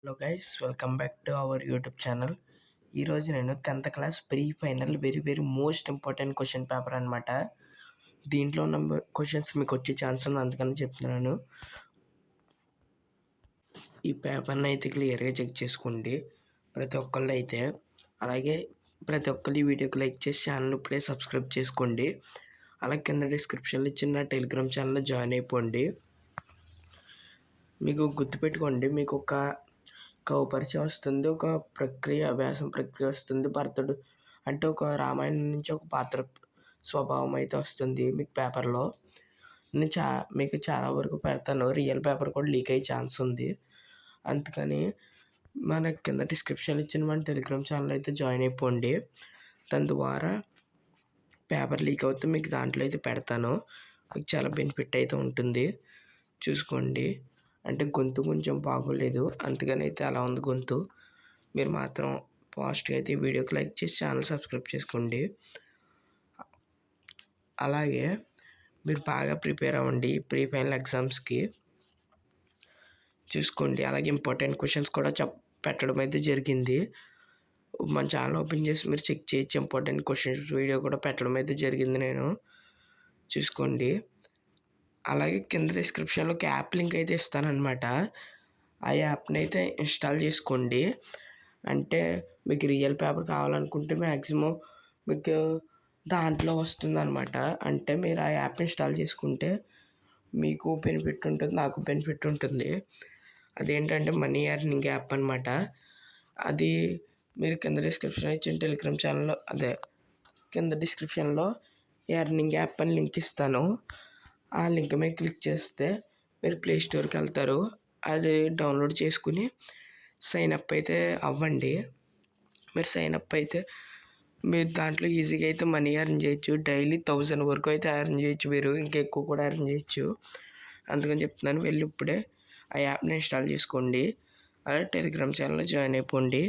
Hello guys, welcome back to our YouTube channel. ఈరోజు నేను 10th class pre final very most important question paper అనమాట. దీంట్లో ఉన్న questions మీకు వచ్చే ఛాన్స్ ఉంది, అందుకని చెప్తున్నాను. ఈ పేపర్ని అయితే క్లియర్గా చెక్ చేసుకోండి ప్రతి ఒక్కళ్ళు అయితే. అలాగే ప్రతి ఒక్కళ్ళు ఈ వీడియోకి లైక్ చేసి ఛానల్ ఇప్పుడే సబ్స్క్రైబ్ చేసుకోండి. అలాగే కింద డిస్క్రిప్షన్లో ఇచ్చిన టెలిగ్రామ్ ఛానల్లో జాయిన్ అయిపోండి. మీకు గుర్తుపెట్టుకోండి, మీకు ఒక పరిచయం వస్తుంది, ఒక వ్యాసం ప్రక్రియ వస్తుంది. భరతుడు అంటే ఒక రామాయణం నుంచి ఒక పాత్ర స్వభావం అయితే వస్తుంది మీకు పేపర్లో. నేను మీకు చాలా వరకు పెడతాను. రియల్ పేపర్ కూడా లీక్ అయ్యే ఛాన్స్ ఉంది. అందుకని మన కింద డిస్క్రిప్షన్ ఇచ్చిన మన టెలిగ్రామ్ ఛానల్ అయితే జాయిన్ అయిపోండి. దాని ద్వారా పేపర్ లీక్ అవుతే మీకు దాంట్లో అయితే పెడతాను. మీకు చాలా బెనిఫిట్ అయితే ఉంటుంది, చూసుకోండి. అంటే గొంతు కొంచెం బాగోలేదు, అందుకని అయితే అలా ఉంది గొంతు. మీరు మాత్రం ఫాస్ట్గా అయితే ఈ వీడియోకి లైక్ చేసి ఛానల్ సబ్స్క్రైబ్ చేసుకోండి. అలాగే మీరు బాగా ప్రిపేర్ అవ్వండి ప్రీ ఫైనల్ ఎగ్జామ్స్కి, చూసుకోండి. అలాగే ఇంపార్టెంట్ క్వశ్చన్స్ కూడా పెట్టడం అయితే జరిగింది. మన ఛానల్ ఓపెన్ చేసి మీరు చెక్ చేయొచ్చు. ఇంపార్టెంట్ క్వశ్చన్స్ వీడియో కూడా పెట్టడం అయితే జరిగింది, నేను చూసుకోండి. అలాగే కింద డిస్క్రిప్షన్లో ఒక యాప్ లింక్ అయితే ఇస్తానన్నమాట. ఆ యాప్ని అయితే ఇన్స్టాల్ చేసుకోండి. అంటే మీకు రియల్ పేపర్ కావాలనుకుంటే మ్యాక్సిమం మీకు దాంట్లో వస్తుందన్నమాట. అంటే మీరు ఆ యాప్ ఇన్స్టాల్ చేసుకుంటే మీకు బెనిఫిట్ ఉంటుంది, నాకు బెనిఫిట్ ఉంటుంది. అదేంటంటే మనీ ఎర్నింగ్ యాప్ అనమాట. అది మీరు కింద డిస్క్రిప్షన్ ఇచ్చిన టెలిగ్రామ్ ఛానల్లో, కింద డిస్క్రిప్షన్లో ఎర్నింగ్ యాప్ అని లింక్ ఇస్తాను. ఆ లింక్ మీద క్లిక్ చేస్తే మీరు ప్లే స్టోర్కి వెళ్తారు. అది డౌన్లోడ్ చేసుకుని సైన్ అప్ అయితే అవ్వండి. మీరు సైన్ అప్ అయితే మీరు దాంట్లో ఈజీగా అయితే మనీ ఎర్న్ చేయొచ్చు. డైలీ 1000 వరకు అయితే ఎర్న్ చేయొచ్చు, మీరు ఇంకా ఎక్కువ కూడా ఎర్న్ చేయొచ్చు. అందుకని చెప్తున్నాను, వెళ్ళి ఇప్పుడే ఆ యాప్ని ఇన్స్టాల్ చేసుకోండి. అలాగే టెలిగ్రామ్ ఛానల్లో జాయిన్ అయిపోండి.